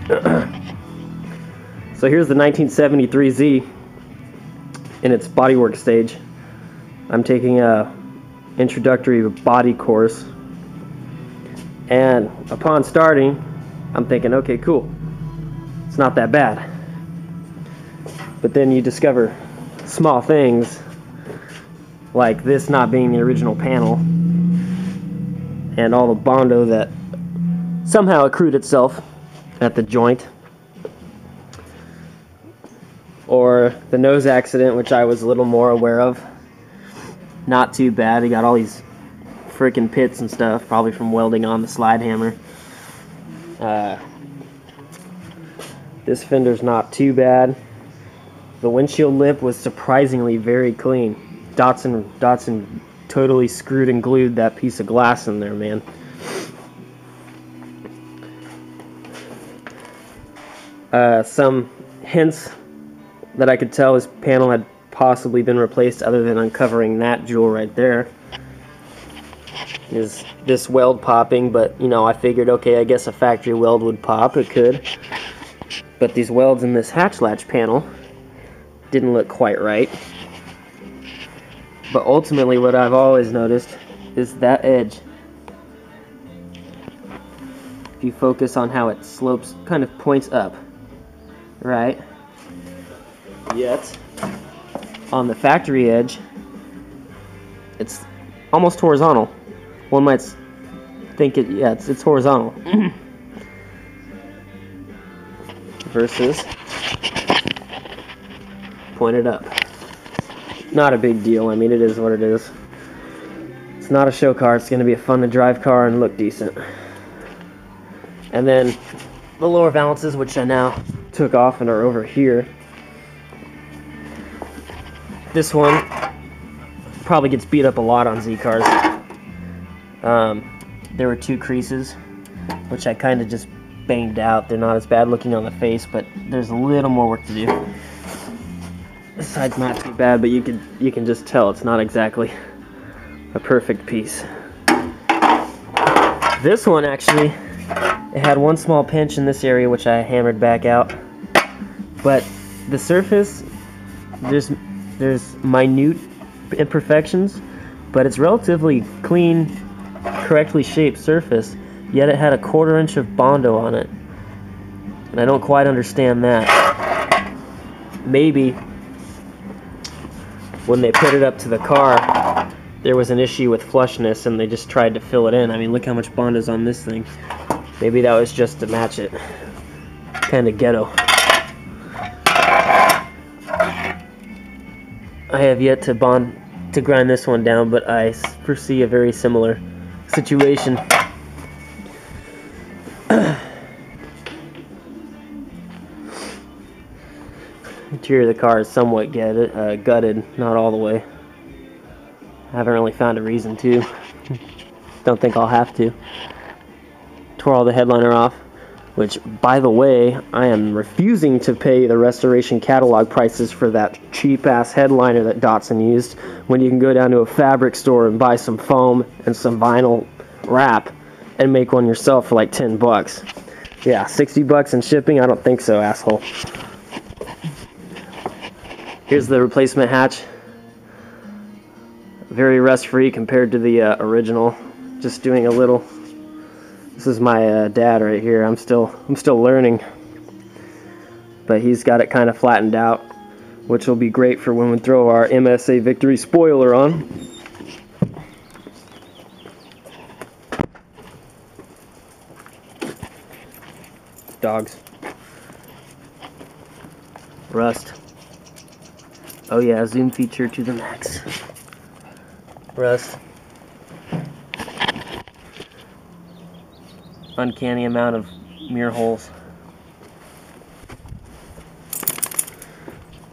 So here's the 1973Z in its bodywork stage. I'm taking a introductory body course, and upon starting, I'm thinking, okay, cool, it's not that bad. But then you discover small things like this not being the original panel and all the Bondo that somehow accrued itself at the joint, or the nose accident, which I was a little more aware of. Not too bad. He got all these freaking pits and stuff, probably from welding on the slide hammer. This fender's not too bad. The windshield lip was surprisingly very clean. Datsun totally screwed and glued that piece of glass in there, man. Some hints that I could tell his panel had possibly been replaced, other than uncovering that jewel right there, is this weld popping. But you know, I figured, okay, I guess a factory weld would pop. It could. But these welds in this hatch latch panel didn't look quite right. But ultimately, what I've always noticed is that edge. If you focus on how it slopes, kind of points up, right? Yet, on the factory edge, it's almost horizontal. One might think it's horizontal. Versus pointed up. Not a big deal. I mean, it is what it is. It's not a show car. It's going to be a fun to drive car and look decent. And then the lower valances, which I now took off and are over here. This one probably gets beat up a lot on Z cars. There were 2 creases, which I kind of just banged out. They're not as bad looking on the face, but there's a little more work to do. This side's not too bad, but you can just tell it's not exactly a perfect piece. This one actually, it had one small pinch in this area, which I hammered back out. But the surface, there's minute imperfections, but it's relatively clean, correctly shaped surface. Yet it had a 1/4 inch of Bondo on it, and I don't quite understand that. Maybe when they put it up to the car, there was an issue with flushness and they just tried to fill it in. I mean, look how much Bondo's on this thing. Maybe that was just to match it. Kind of ghetto. I have yet to grind this one down, but I foresee a very similar situation. Interior of the car is somewhat gutted, not all the way. I haven't really found a reason to. Don't think I'll have to. Tore all the headliner off, which, by the way, I am refusing to pay the restoration catalog prices for that cheap-ass headliner that Datsun used, when you can go down to a fabric store and buy some foam and some vinyl wrap and make one yourself for like 10 bucks. Yeah, 60 bucks in shipping? I don't think so, asshole. Here's the replacement hatch. Very rust-free compared to the original. Just doing a little. This is my dad right here. I'm still learning, but he's got it kind of flattened out, which will be great for when we throw our MSA Victory spoiler on. Dogs. Rust. Oh yeah, zoom feature to the max. Rust. Uncanny amount of mirror holes.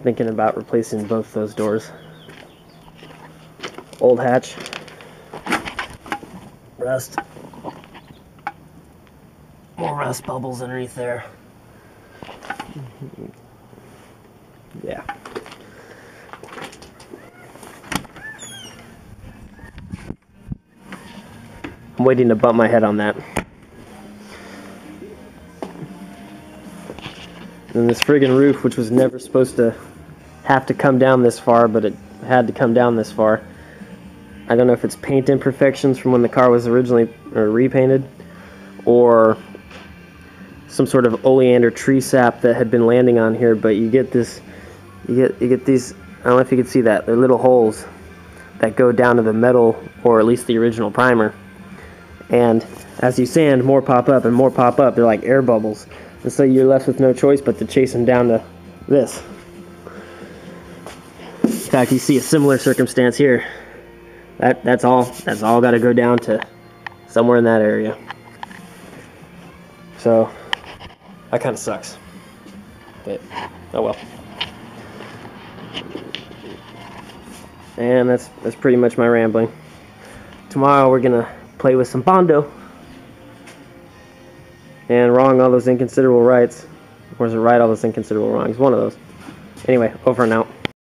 Thinking about replacing both those doors. Old hatch. Rust. More rust bubbles underneath there. Yeah. I'm waiting to bump my head on that. And this friggin' roof, which was never supposed to have to come down this far, but it had to come down this far. I don't know if it's paint imperfections from when the car was originally repainted, or some sort of oleander tree sap that had been landing on here. But you get this, you get these. I don't know if you can see that. They're little holes that go down to the metal, or at least the original primer. And as you sand, more pop up and more pop up. They're like air bubbles, and so you're left with no choice but to chase them down to this. In fact, you see a similar circumstance here. That's all got to go down to somewhere in that area. So that kind of sucks, but oh well. And that's pretty much my rambling. Tomorrow we're gonna play with some Bondo and wrong all those inconsiderable rights, or is it right all those inconsiderable wrongs? One of those. Anyway, over and out.